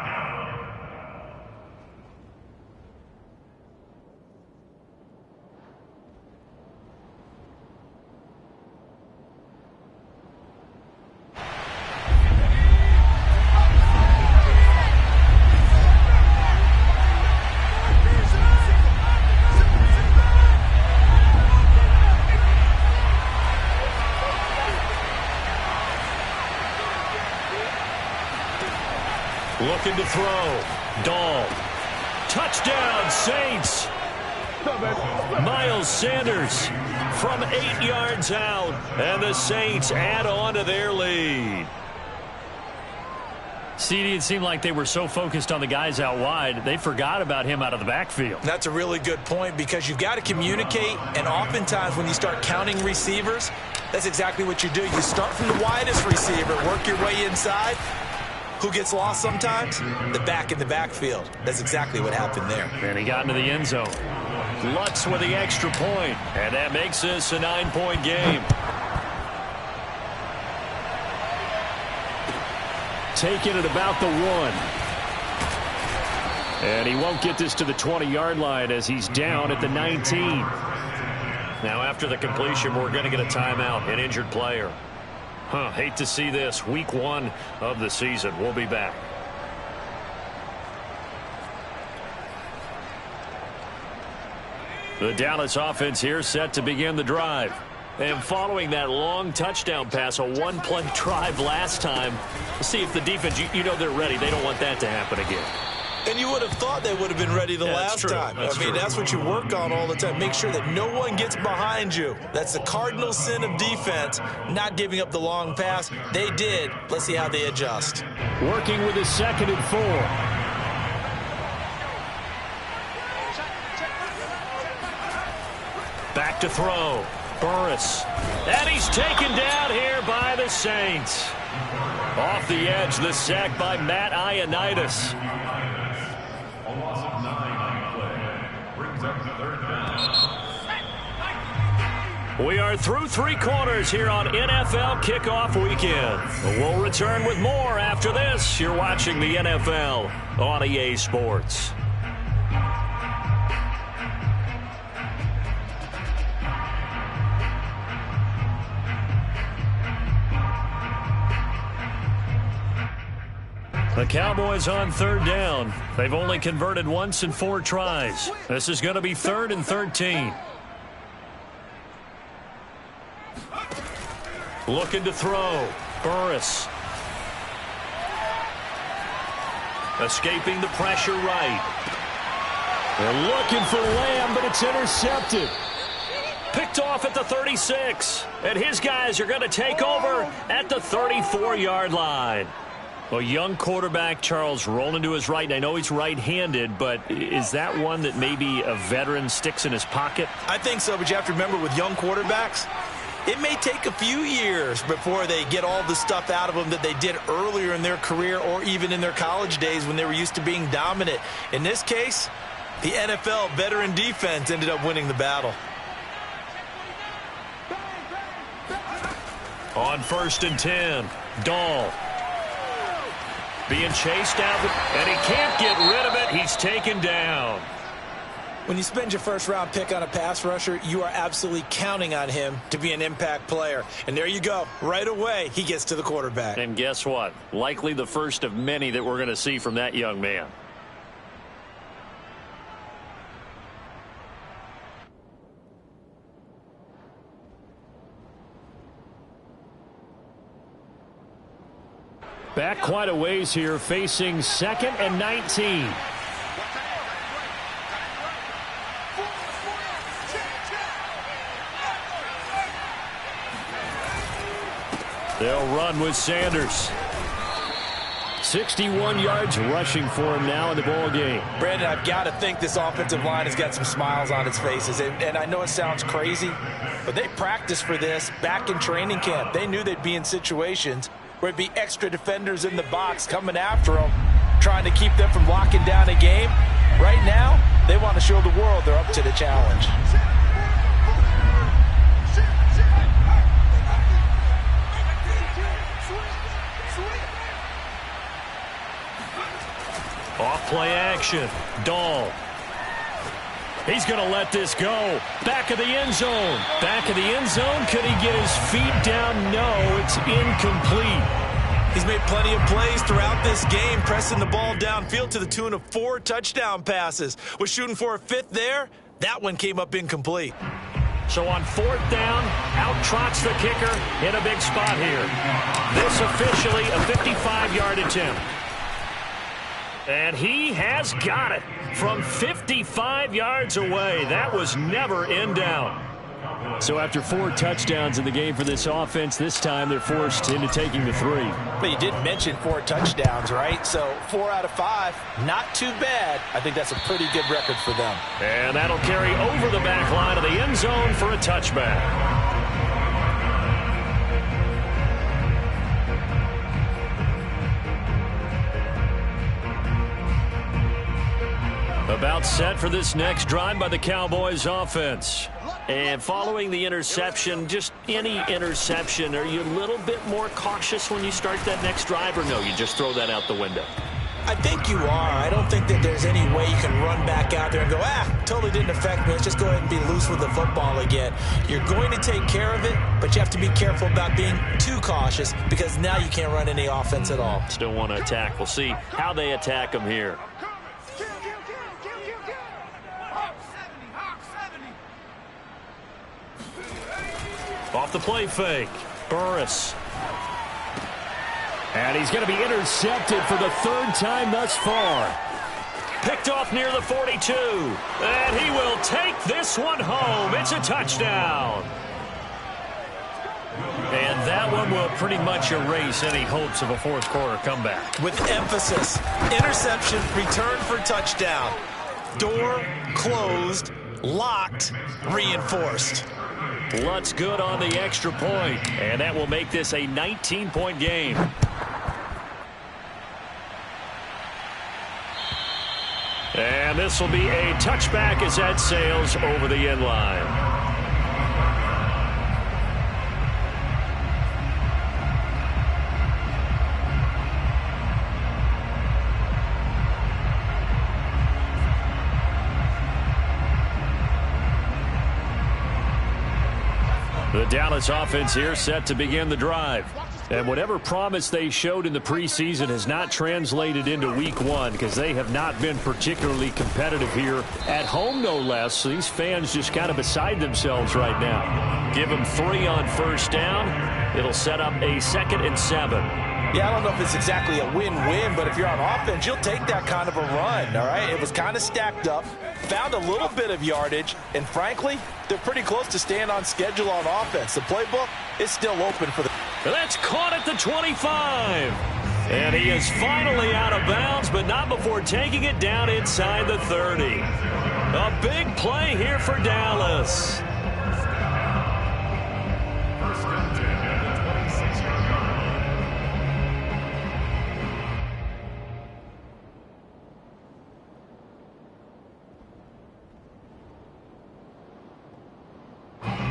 Looking to throw. Dahl. Touchdown, Saints. Miles Sanders from 8 yards out. And the Saints add on to their lead. CD, it seemed like they were so focused on the guys out wide, they forgot about him out of the backfield. That's a really good point because you've got to communicate, and oftentimes when you start counting receivers, that's exactly what you do. You start from the widest receiver, work your way inside. Who gets lost sometimes? The back in the backfield. That's exactly what happened there. And he got into the end zone. Lutz with the extra point, and that makes this a 9-point game. Taking it about the 1. And he won't get this to the 20-yard line as he's down at the 19. Now after the completion, we're going to get a timeout, an injured player. Hate to see this. Week 1 of the season. We'll be back. The Dallas offense here set to begin the drive. And following that long touchdown pass, a one-play drive last time, see if the defense, you know they're ready. They don't want that to happen again. And you would have thought they would have been ready the last time. That's what you work on all the time. Make sure that no one gets behind you. That's the cardinal sin of defense, not giving up the long pass. They did. Let's see how they adjust. Working with his 2nd and 4. Back to throw. Burris. And he's taken down here by the Saints. Off the edge, the sack by Matt Ioannidis. A loss of 9 on the play. Brings up 3rd down. We are through 3 quarters here on NFL Kickoff Weekend. We'll return with more after this. You're watching the NFL on EA Sports. The Cowboys on 3rd down. They've only converted once in 4 tries. This is going to be 3rd and 13. Looking to throw. Burris. Escaping the pressure right. They're looking for Lamb, but it's intercepted. Picked off at the 36. And his guys are going to take over at the 34-yard line. Well, young quarterback Charles rolling to his right. And I know he's right-handed, but is that one that maybe a veteran sticks in his pocket? I think so, but you have to remember with young quarterbacks, it may take a few years before they get all the stuff out of them that they did earlier in their career or even in their college days when they were used to being dominant. In this case, the NFL veteran defense ended up winning the battle. On 1st and 10, Dahl. Being chased out, and he can't get rid of it. He's taken down. When you spend your 1st-round pick on a pass rusher, you are absolutely counting on him to be an impact player. And there you go. Right away, he gets to the quarterback. And guess what? Likely the first of many that we're going to see from that young man. Back quite a ways here, facing 2nd and 19. They'll run with Sanders. 61 yards rushing for him now in the ball game. Brandon, I've got to think this offensive line has got some smiles on its faces. And I know it sounds crazy, but they practiced for this back in training camp. They knew they'd be in situations where it'd be extra defenders in the box coming after them, trying to keep them from locking down a game. Right now, they want to show the world they're up to the challenge. Off play action. Dahl. He's going to let this go. Back of the end zone. Back of the end zone. Could he get his feet down? No, it's incomplete. He's made plenty of plays throughout this game, pressing the ball downfield to the tune of 4 touchdown passes. Was shooting for a 5th there. That one came up incomplete. So on 4th down, out trots the kicker in a big spot here. This officially a 55-yard attempt. And he has got it from 55 yards away. That was never in doubt. So after 4 touchdowns in the game for this offense, this time they're forced into taking the 3. But you did mention 4 touchdowns, right? So 4 out of 5, not too bad. I think that's a pretty good record for them. And that'll carry over the back line of the end zone for a touchback. About set for this next drive by the Cowboys offense. And following the interception, just any interception, are you a little bit more cautious when you start that next drive, or no, you just throw that out the window? I think you are. I don't think that there's any way you can run back out there and go, totally didn't affect me. Let's just go ahead and be loose with the football again. You're going to take care of it, but you have to be careful about being too cautious because now you can't run any offense at all. Still want to attack. We'll see how they attack them here. Off the play fake. Burris. And he's going to be intercepted for the 3rd time thus far. picked off near the 42. And he will take this one home. It's a touchdown. And that one will pretty much erase any hopes of a fourth quarter comeback. With emphasis, interception, return for touchdown. Door closed, locked, reinforced. Lutz good on the extra point, and that will make this a 19-point game. And this will be a touchback as that sails over the end line. The Dallas offense here set to begin the drive. And whatever promise they showed in the preseason has not translated into week one because they have not been particularly competitive here at home, no less. So these fans just kind of beside themselves right now. Give them 3 on first down. It'll set up a 2nd and 7. Yeah, I don't know if it's exactly a win-win, but if you're on offense, you'll take that kind of a run, all right? It was kind of stacked up, found a little bit of yardage, and frankly, they're pretty close to staying on schedule on offense. The playbook is still open for the... That's caught at the 25. And he is finally out of bounds, but not before taking it down inside the 30. A big play here for Dallas.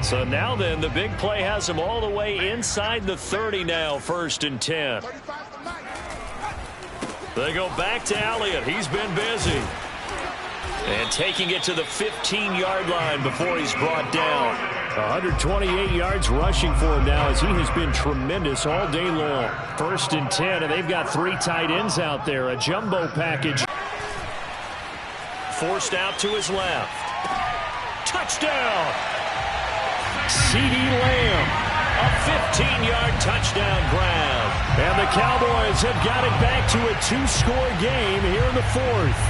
So now then, the big play has him all the way inside the 30 now, 1st and 10. They go back to Elliott. He's been busy. And taking it to the 15-yard line before he's brought down. 128 yards rushing for him now as he has been tremendous all day long. 1st and 10, and they've got 3 tight ends out there. A jumbo package. Forced out to his left. Touchdown! C.D. Lamb, a 15-yard touchdown grab. And the Cowboys have got it back to a 2-score game here in the 4th.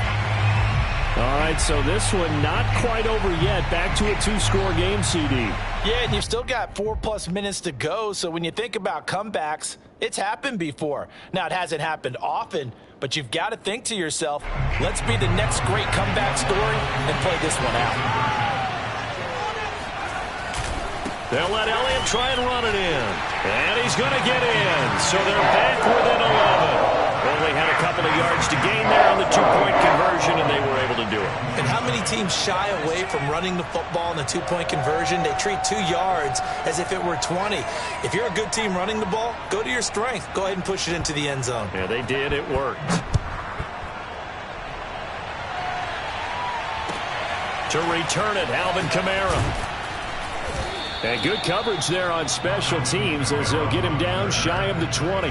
All right, so this one not quite over yet. Back to a 2-score game, C.D. Yeah, and you've still got 4+ minutes to go, so when you think about comebacks, it's happened before. Now, it hasn't happened often, but you've got to think to yourself, let's be the next great comeback story and play this one out. They'll let Elliott try and run it in. And he's going to get in. So they're back within 11. Only had a couple of yards to gain there on the 2-point conversion, and they were able to do it. And how many teams shy away from running the football in the 2-point conversion? They treat 2 yards as if it were 20. If you're a good team running the ball, go to your strength. Go ahead and push it into the end zone. Yeah, they did. It worked. To return it, Alvin Kamara. And good coverage there on special teams as they'll get him down shy of the 20.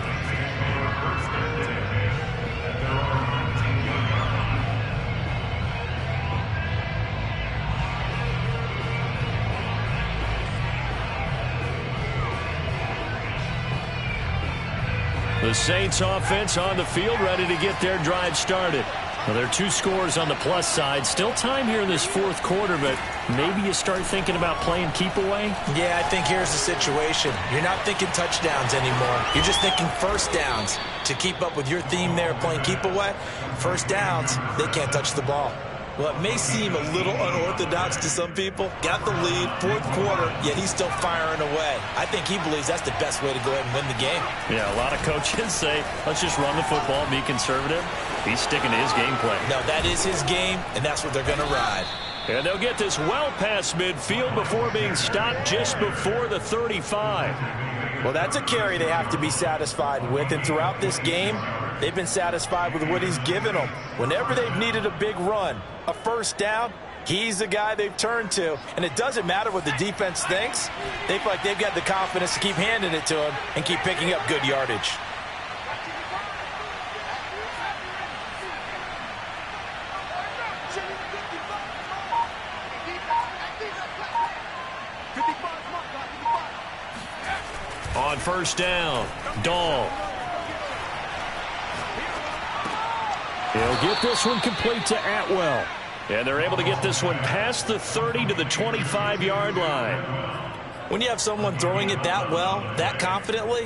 The Saints offense on the field ready to get their drive started. Well, there are 2 scores on the plus side. Still time here in this 4th quarter, but maybe you start thinking about playing keep away? Yeah, I think here's the situation. You're not thinking touchdowns anymore. You're just thinking first downs. To keep up with your theme there, playing keep away, first downs, they can't touch the ball. Well, it may seem a little unorthodox to some people. Got the lead, 4th quarter, yet he's still firing away. I think he believes that's the best way to go ahead and win the game. Yeah, a lot of coaches say, let's just run the football, be conservative. He's sticking to his game plan. No, that is his game, and that's what they're going to ride. And they'll get this well past midfield before being stopped just before the 35. Well, that's a carry they have to be satisfied with, and throughout this game, they've been satisfied with what he's given them. Whenever they've needed a big run, a first down, he's the guy they've turned to. And it doesn't matter what the defense thinks. They feel like they've got the confidence to keep handing it to him and keep picking up good yardage. On first down, Dahl. He'll get this one complete to Atwell. And they're able to get this one past the 30 to the 25-yard line. When you have someone throwing it that well, that confidently,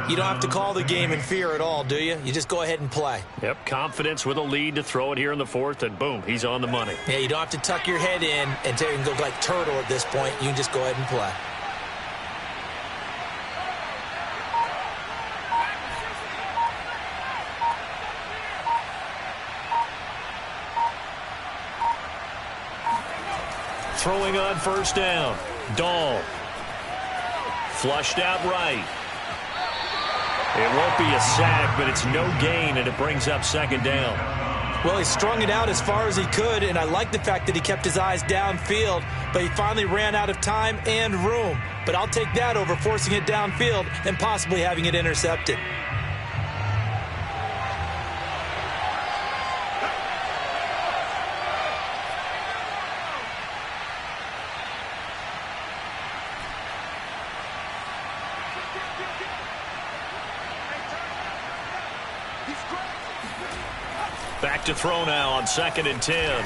you don't have to call the game in fear at all, do you? You just go ahead and play. Yep, confidence with a lead to throw it here in the fourth, and boom, he's on the money. Yeah, you don't have to tuck your head in and go like turtle at this point. You can just go ahead and play. Throwing on first down. Dahl. Flushed out right. It won't be a sack, but it's no gain, and it brings up second down. Well, he strung it out as far as he could, and I like the fact that he kept his eyes downfield, but he finally ran out of time and room. But I'll take that over forcing it downfield and possibly having it intercepted. Back to throw now on 2nd and 10.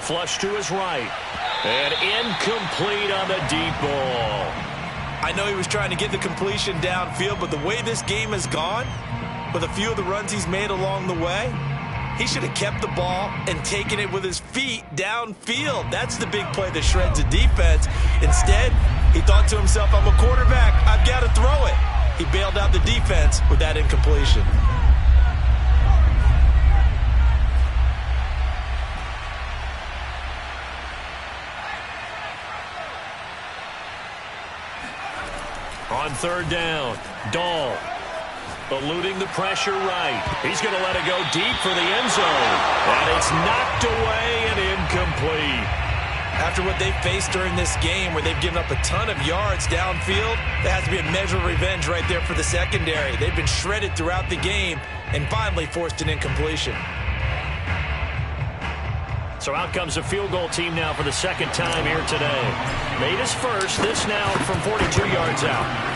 Flush to his right. And incomplete on the deep ball. I know he was trying to get the completion downfield, but the way this game has gone, with a few of the runs he's made along the way, he should have kept the ball and taken it with his feet downfield. That's the big play that shreds the defense. Instead, he thought to himself, I'm a quarterback, I've got to throw it. He bailed out the defense with that incompletion. On 3rd down, Dahl eluding the pressure right. He's going to let it go deep for the end zone. And it's knocked away and incomplete. After what they've faced during this game where they've given up a ton of yards downfield, that has to be a measure of revenge right there for the secondary. They've been shredded throughout the game and finally forced an incompletion. So out comes a field goal team now for the second time here today. Made his first, this now from 42 yards out.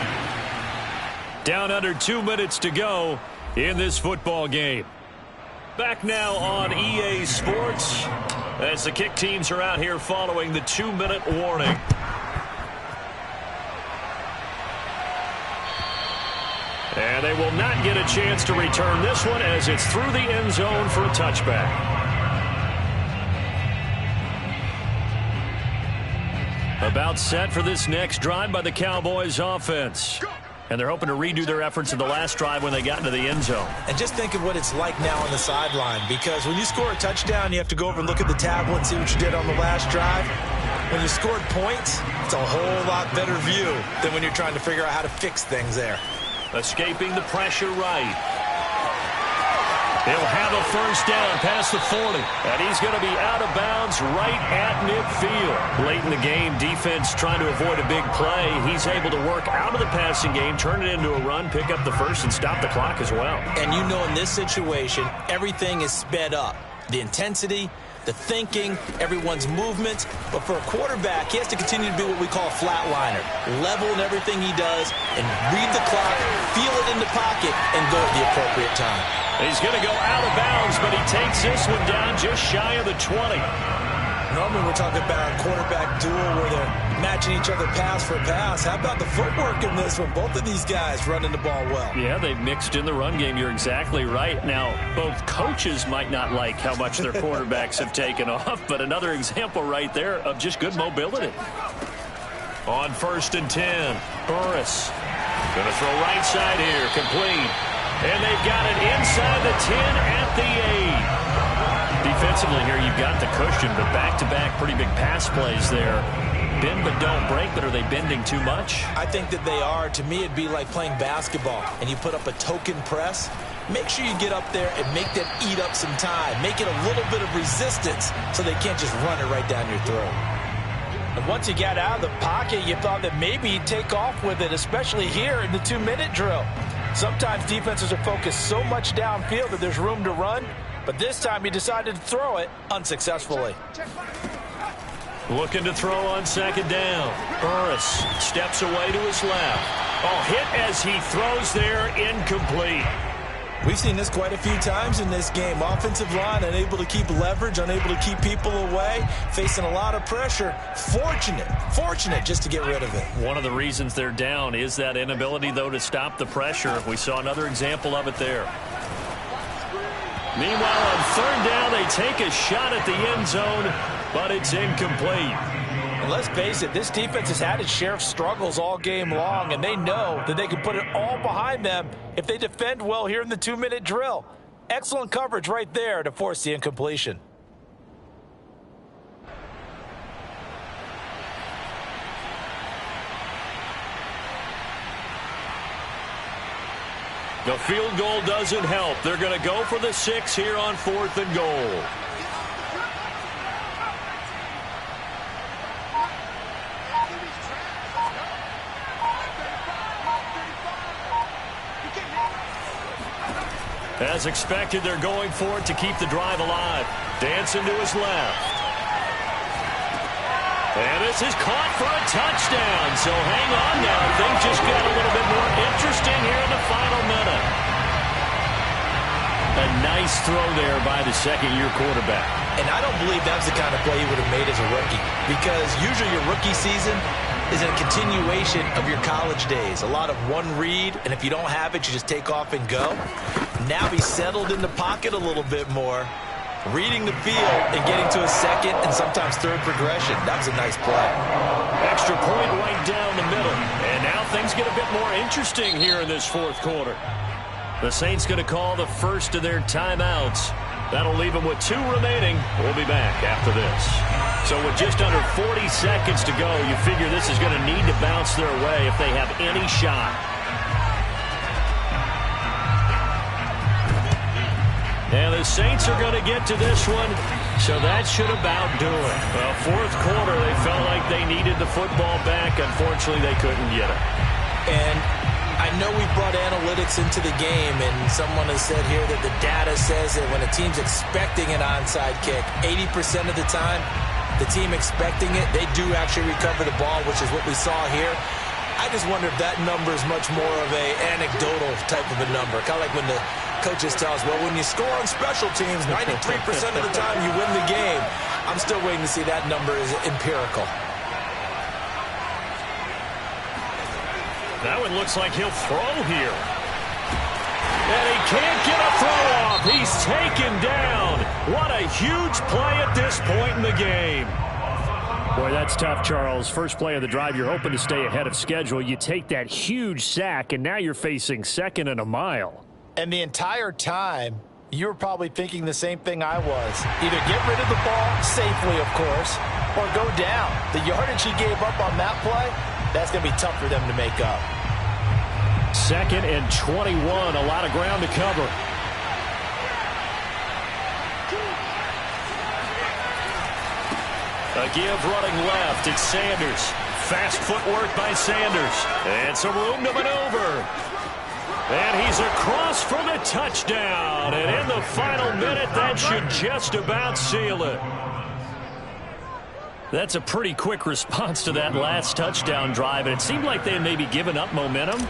Down under 2 minutes to go in this football game. Back now on EA Sports as the kick teams are out here following the 2-minute warning. And they will not get a chance to return this one as it's through the end zone for a touchback. About set for this next drive by the Cowboys offense. And they're hoping to redo their efforts in the last drive when they got into the end zone. And just think of what it's like now on the sideline, because when you score a touchdown, you have to go over and look at the tablet and see what you did on the last drive. When you scored points, it's a whole lot better view than when you're trying to figure out how to fix things there. Escaping the pressure right. He'll have a first down past the 40. And he's going to be out of bounds right at midfield. Late in the game, defense trying to avoid a big play. He's able to work out of the passing game, turn it into a run, pick up the first, and stop the clock as well. And you know in this situation, everything is sped up. The intensity, the thinking, everyone's movement. But for a quarterback, he has to continue to be what we call a flatliner. Level in everything he does and read the clock, feel it in the pocket, and go at the appropriate time. He's going to go out of bounds, but he takes this one down just shy of the 20. Normally we're talking about a quarterback duel where they're matching each other pass for pass. How about the footwork in this one? Both of these guys running the ball well. Yeah, they've mixed in the run game. You're exactly right. Now, both coaches might not like how much their quarterbacks have taken off, but another example right there of just good mobility. On 1st and 10, Burris going to throw right side here, complete. And they've got it inside the 10 at the 8. Defensively here, you've got the cushion, but back-to-back pretty big pass plays there. Bend but don't break, but are they bending too much? I think that they are. To me, it'd be like playing basketball, and you put up a token press. Make sure you get up there and make them eat up some time. Make it a little bit of resistance so they can't just run it right down your throat. And once he got out of the pocket, you thought that maybe he'd take off with it, especially here in the 2-minute drill. Sometimes defenses are focused so much downfield that there's room to run, but this time he decided to throw it unsuccessfully. Looking to throw on 2nd down. Burris steps away to his left. Oh, hit as he throws there, incomplete. We've seen this quite a few times in this game. Offensive line unable to keep leverage, unable to keep people away, facing a lot of pressure. Fortunate just to get rid of it. One of the reasons they're down is that inability, though, to stop the pressure. We saw another example of it there. Meanwhile, on third down, they take a shot at the end zone, but it's incomplete. And let's face it, this defense has had its share of struggles all game long, and they know that they can put it all behind them if they defend well here in the 2-minute drill. Excellent coverage right there to force the incompletion. The field goal doesn't help. They're going to go for the 6 here on 4th and goal. As expected, they're going for it to keep the drive alive. Dancing to his left. And this is caught for a touchdown. So hang on now. Things just got a little bit more interesting here in the final minute. A nice throw there by the second-year quarterback. And I don't believe that's the kind of play he would have made as a rookie, because usually your rookie season is a continuation of your college days. A lot of one read, and if you don't have it, you just take off and go. Now he's settled in the pocket a little bit more, reading the field and getting to a second and sometimes third progression. That was a nice play. Extra point right down the middle. And now things get a bit more interesting here in this fourth quarter. The Saints going to call the first of their timeouts. That'll leave them with 2 remaining. We'll be back after this. So with just under 40 seconds to go, you figure this is going to need to bounce their way if they have any shot. And the Saints are going to get to this one, so that should about do it. Well, fourth quarter, they felt like they needed the football back. Unfortunately, they couldn't get it. And I know we've brought analytics into the game, and someone has said here that the data says that when a team's expecting an onside kick, 80% of the time, the team expecting it, they do actually recover the ball, which is what we saw here. I just wonder if that number is much more of a anecdotal type of a number. Kind of like when the coaches tell us, well, when you score on special teams, 93% of the time you win the game. I'm still waiting to see that number is empirical. That one looks like he'll throw here. And he can't get a throw off. He's taken down. What a huge play at this point in the game. Boy, that's tough, Charles. First play of the drive, you're hoping to stay ahead of schedule. You take that huge sack, and now you're facing 2nd and a mile. And the entire time, you were probably thinking the same thing I was. Either get rid of the ball, safely, of course, or go down. The yardage he gave up on that play, that's going to be tough for them to make up. 2nd and 21, a lot of ground to cover. A give running left. It's Sanders. Fast footwork by Sanders. And some room to maneuver. And he's across for the touchdown. And in the final minute, that should just about seal it. That's a pretty quick response to that last touchdown drive. And it seemed like they had maybe given up momentum.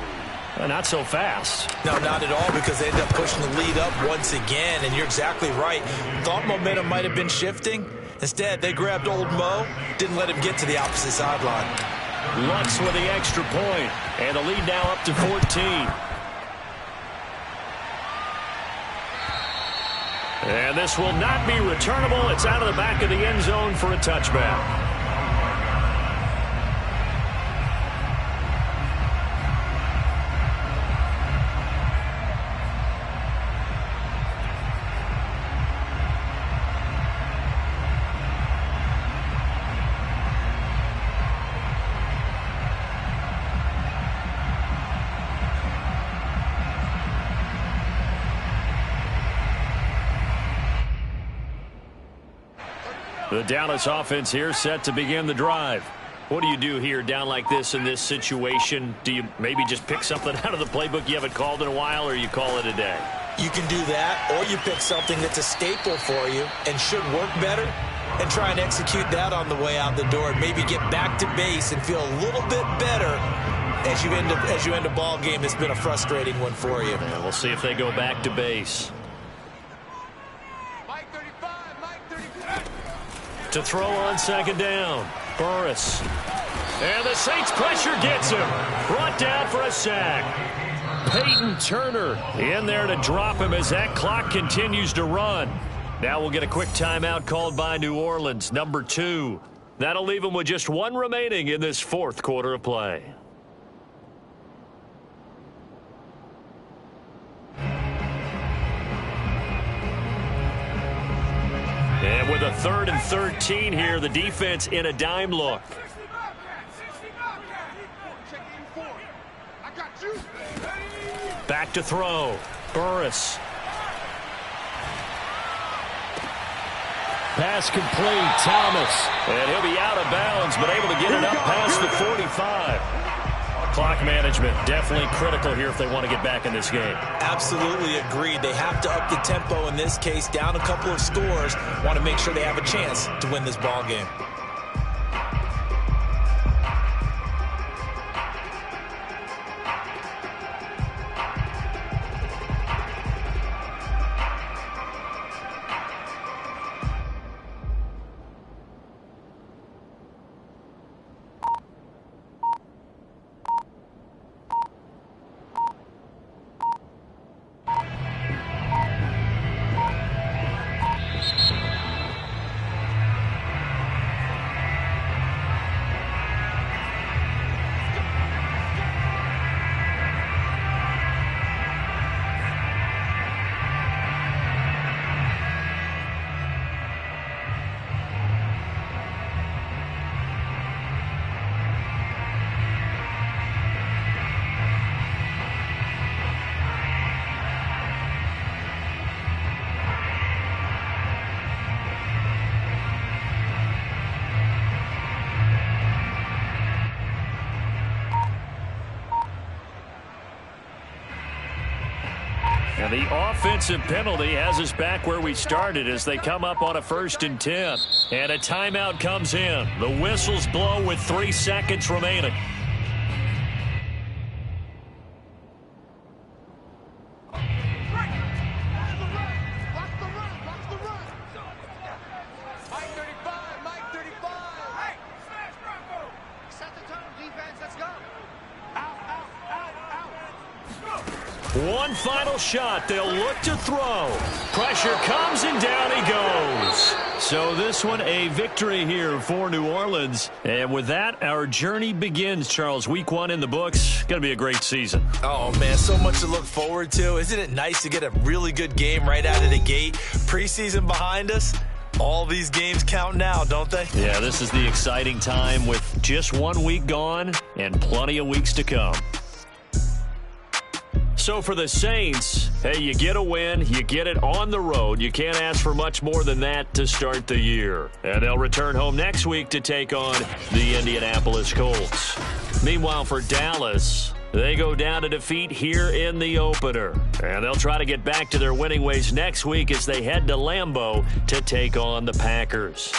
Not so fast. No, not at all, because they ended up pushing the lead up once again. And you're exactly right. Thought momentum might have been shifting. Instead, they grabbed old Mo, didn't let him get to the opposite sideline. Lutz with the extra point, and the lead now up to 14. And this will not be returnable. It's out of the back of the end zone for a touchback. The Dallas offense here set to begin the drive. What do you do here down like this in this situation? Do you maybe just pick something out of the playbook you haven't called in a while, or you call it a day? You can do that, or you pick something that's a staple for you and should work better and try and execute that on the way out the door and maybe get back to base and feel a little bit better As you end a ball game, it's been a frustrating one for you. And we'll see if they go back to base. Mike 35, Mike 35. To throw on second down, Burris. And the Saints pressure gets him. Brought down for a sack. Peyton Turner in there to drop him as that clock continues to run. Now we'll get a quick timeout called by New Orleans, number 2. That'll leave them with just 1 remaining in this 4th quarter of play. And with a 3rd and 13 here, the defense in a dime look. Back to throw. Burris. Pass complete. Thomas. And he'll be out of bounds, but able to get it up past the 45. Clock management definitely critical here if they want to get back in this game. Absolutely agreed. They have to up the tempo in this case, down a couple of scores. Want to make sure they have a chance to win this ball game. And the offensive penalty has us back where we started as they come up on a 1st and 10. And a timeout comes in. The whistles blow with 3 seconds remaining. One final shot. They'll look to throw. Pressure comes and down he goes. So this one a victory here for New Orleans. And with that, our journey begins, Charles. Week 1 in the books. Going to be a great season. Oh, man, so much to look forward to. Isn't it nice to get a really good game right out of the gate? Preseason behind us. All these games count now, don't they? Yeah, this is the exciting time with just 1 week gone and plenty of weeks to come. So for the Saints, hey, you get a win, you get it on the road. You can't ask for much more than that to start the year. And they'll return home next week to take on the Indianapolis Colts. Meanwhile, for Dallas, they go down to defeat here in the opener. And they'll try to get back to their winning ways next week as they head to Lambeau to take on the Packers.